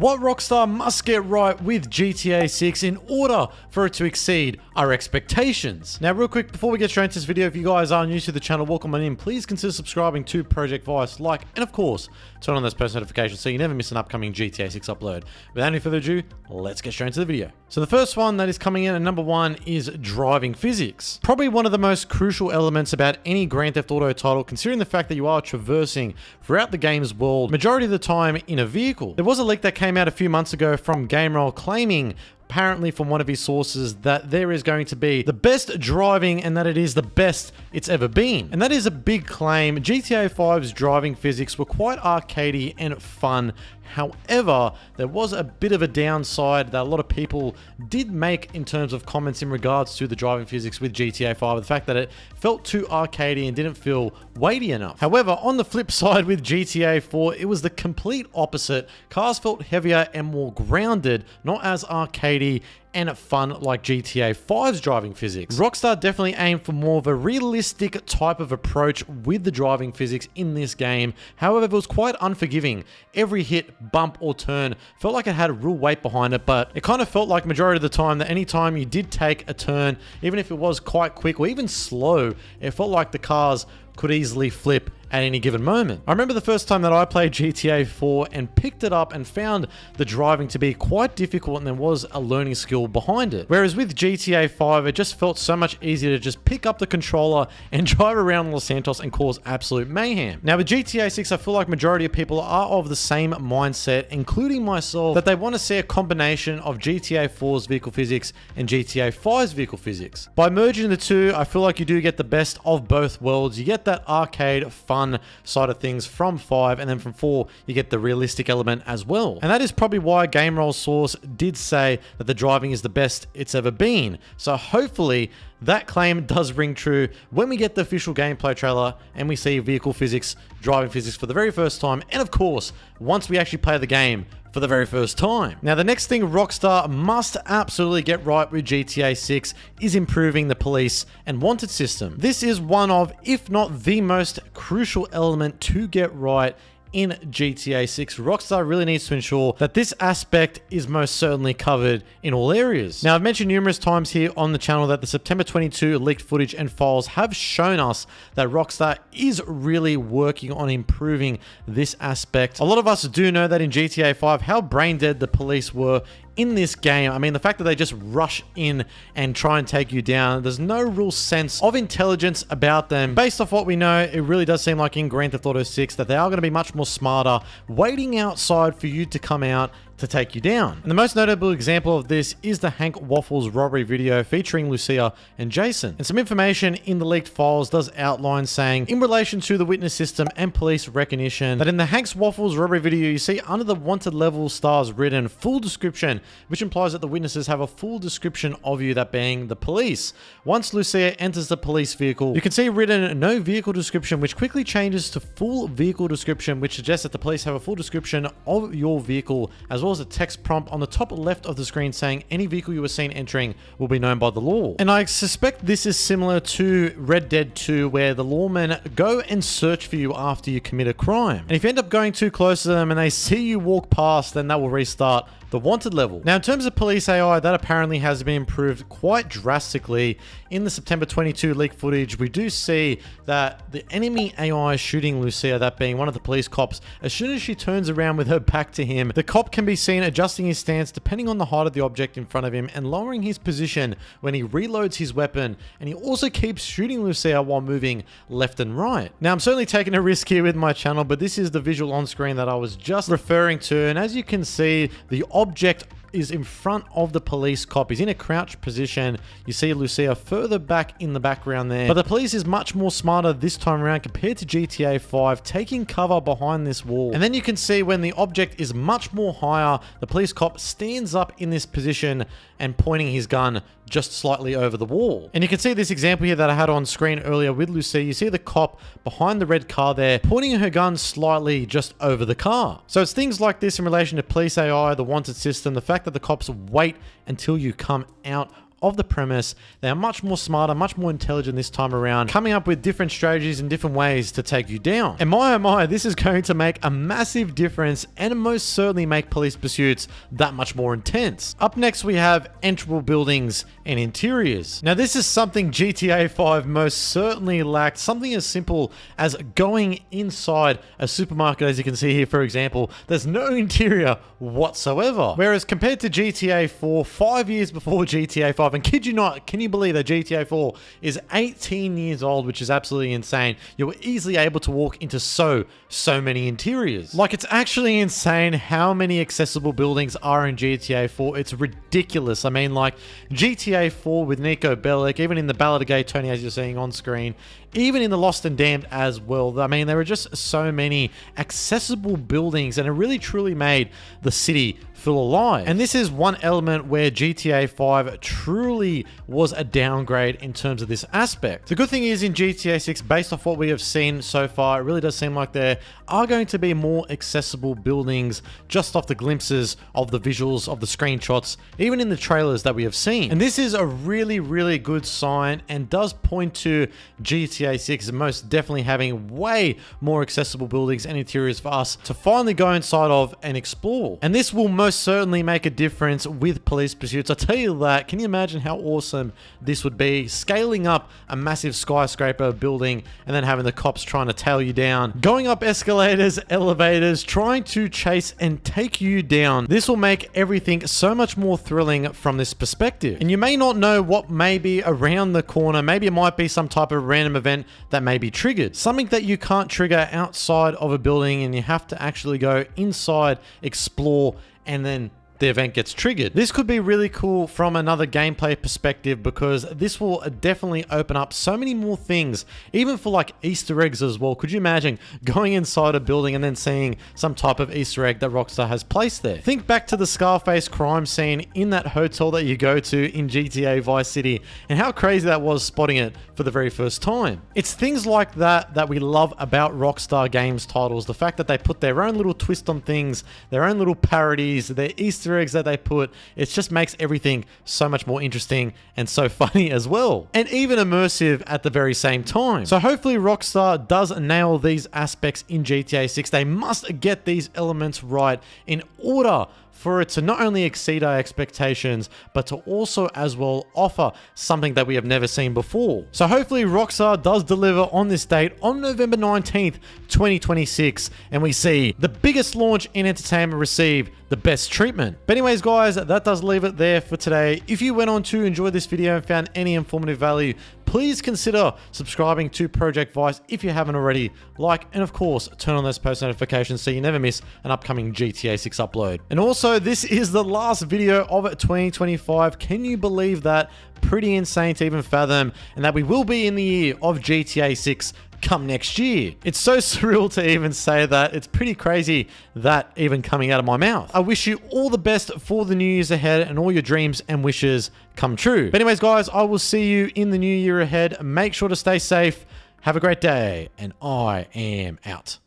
what Rockstar must get right with GTA 6 in order for it to exceed our expectations. Now, real quick, before we get straight into this video, if you guys are new to the channel, welcome on in. Please consider subscribing to Project Vice, like, and of course, turn on those post notifications so you never miss an upcoming GTA 6 upload. Without any further ado, let's get straight into the video. So the first one that is coming in at number 1 is driving physics. Probably one of the most crucial elements about any Grand Theft Auto title, considering the fact that you are traversing throughout the game's world, majority of the time in a vehicle. There was a leak that came out a few months ago from GameRoll claiming, apparently from one of his sources, that there is going to be the best driving and that it is the best it's ever been. And that is a big claim. GTA 5's driving physics were quite arcadey and fun. However, there was a bit of a downside that a lot of people did make in terms of comments in regards to the driving physics with GTA 5, the fact that it felt too arcadey and didn't feel weighty enough. However, on the flip side with GTA 4, it was the complete opposite. Cars felt heavier and more grounded, not as arcadey and fun like GTA 5's driving physics. Rockstar definitely aimed for more of a realistic type of approach with the driving physics in this game. However, it was quite unforgiving. Every hit, bump, or turn felt like it had a real weight behind it, but it kind of felt like majority of the time that any time you did take a turn, even if it was quite quick or even slow, it felt like the cars could easily flip at any given moment. I remember the first time that I played GTA 4 and picked it up and found the driving to be quite difficult, and there was a learning skill behind it. Whereas with GTA 5, it just felt so much easier to just pick up the controller and drive around Los Santos and cause absolute mayhem. Now with GTA 6, I feel like majority of people are of the same mindset, including myself, that they want to see a combination of GTA 4's vehicle physics and GTA 5's vehicle physics. By merging the two, I feel like you do get the best of both worlds. You get that arcade fun side of things from 5, and then from 4 you get the realistic element as well. And that is probably why GameRoll's source did say that the driving is the best it's ever been. So hopefully that claim does ring true when we get the official gameplay trailer and we see vehicle physics, driving physics for the very first time, and of course once we actually play the game for the very first time. Now, the next thing Rockstar must absolutely get right with GTA 6 is improving the police and wanted system. This is one of, if not the most crucial element to get right in GTA 6. Rockstar really needs to ensure that this aspect is most certainly covered in all areas. Now, I've mentioned numerous times here on the channel that the September 22 leaked footage and files have shown us that Rockstar is really working on improving this aspect. A lot of us do know that in GTA 5 how brain dead the police were in this game. I mean, the fact that they just rush in and try and take you down, there's no real sense of intelligence about them. Based off what we know, it really does seem like in Grand Theft Auto 6 that they are going to be much more smarter, waiting outside for you to come out to take you down. And the most notable example of this is the Hank Waffles robbery video featuring Lucia and Jason. And some information in the leaked files does outline saying, in relation to the witness system and police recognition, that in the Hank's Waffles robbery video, you see under the wanted level stars written full description, which implies that the witnesses have a full description of you, that being the police. Once Lucia enters the police vehicle, you can see written no vehicle description, which quickly changes to full vehicle description, which suggests that the police have a full description of your vehicle, as well as a text prompt on the top left of the screen saying any vehicle you were seen entering will be known by the law. And I suspect this is similar to Red Dead 2, where the lawmen go and search for you after you commit a crime. And if you end up going too close to them and they see you walk past, then that will restart the wanted level. Now, in terms of police AI, that apparently has been improved quite drastically. In the September 22 leak footage, we do see that the enemy AI shooting Lucia, that being one of the police cops, as soon as she turns around with her back to him, the cop can be seen adjusting his stance depending on the height of the object in front of him and lowering his position when he reloads his weapon, and he also keeps shooting Lucia while moving left and right. Now, I'm certainly taking a risk here with my channel, but this is the visual on screen that I was just referring to, and as you can see, the object is in front of the police cop. He's in a crouched position. You see Lucia further back in the background there. But the police is much more smarter this time around compared to GTA 5, taking cover behind this wall. And then you can see when the object is much more higher, the police cop stands up in this position and pointing his gun just slightly over the wall. And you can see this example here that I had on screen earlier with Lucia. You see the cop behind the red car there, pointing her gun slightly just over the car. So it's things like this in relation to police AI, the wanted system, the fact that the cops wait until you come out of the premise. They are much more smarter, much more intelligent this time around, coming up with different strategies and different ways to take you down. And my oh my, this is going to make a massive difference and most certainly make police pursuits that much more intense. Up next, we have enterable buildings and interiors. Now, this is something GTA 5 most certainly lacked. Something as simple as going inside a supermarket, as you can see here, for example, there's no interior whatsoever. Whereas compared to GTA 4, 5 years before GTA 5, and kid you not, can you believe that GTA 4 is 18 years old, which is absolutely insane. You were easily able to walk into so many interiors. Like, it's actually insane how many accessible buildings are in GTA 4. It's ridiculous. I mean, like, GTA 4 with Nico Bellic, even in the Ballad of Gay Tony, as you're seeing on screen, even in the Lost and Damned as well. I mean, there are just so many accessible buildings, and it really truly made the city feel alive. And this is one element where GTA 5 truly was a downgrade in terms of this aspect. The good thing is in GTA 6, based off what we have seen so far, it really does seem like there are going to be more accessible buildings just off the glimpses of the visuals, of the screenshots, even in the trailers that we have seen. And this is a really good sign and does point to GTA 6 most definitely having way more accessible buildings and interiors for us to finally go inside of and explore. And this will most certainly make a difference with police pursuits. I tell you that, can you imagine how awesome this would be? Scaling up a massive skyscraper building and then having the cops trying to tail you down, going up escalators, elevators, trying to chase and take you down. This will make everything so much more thrilling from this perspective. And you may not know what may be around the corner. Maybe it might be some type of random event that may be triggered. Something that you can't trigger outside of a building and you have to actually go inside, explore, and then the event gets triggered. This could be really cool from another gameplay perspective because this will definitely open up so many more things, even for like Easter eggs as well. Could you imagine going inside a building and then seeing some type of Easter egg that Rockstar has placed there? Think back to the Scarface crime scene in that hotel that you go to in GTA Vice City and how crazy that was spotting it for the very first time. It's things like that that we love about Rockstar Games titles. The fact that they put their own little twist on things, their own little parodies, their Easter eggs that they put, it just makes everything so much more interesting and so funny as well, and even immersive at the very same time. So hopefully Rockstar does nail these aspects in GTA 6. They must get these elements right in order for it to not only exceed our expectations, but to also as well offer something that we have never seen before. So hopefully Rockstar does deliver on this date on November 19th, 2026, and we see the biggest launch in entertainment receive the best treatment. But anyways, guys, that does leave it there for today. If you went on to enjoy this video and found any informative value, please consider subscribing to Project Vice if you haven't already. Like, and of course, turn on those post notifications so you never miss an upcoming GTA 6 upload. And also, this is the last video of 2025. Can you believe that? Pretty insane to even fathom, and that we will be in the year of GTA 6 come next year. It's so surreal to even say that. It's pretty crazy that even coming out of my mouth. I wish you all the best for the new years ahead and all your dreams and wishes come true. But anyways, guys, I will see you in the new year ahead. Make sure to stay safe. Have a great day, and I am out.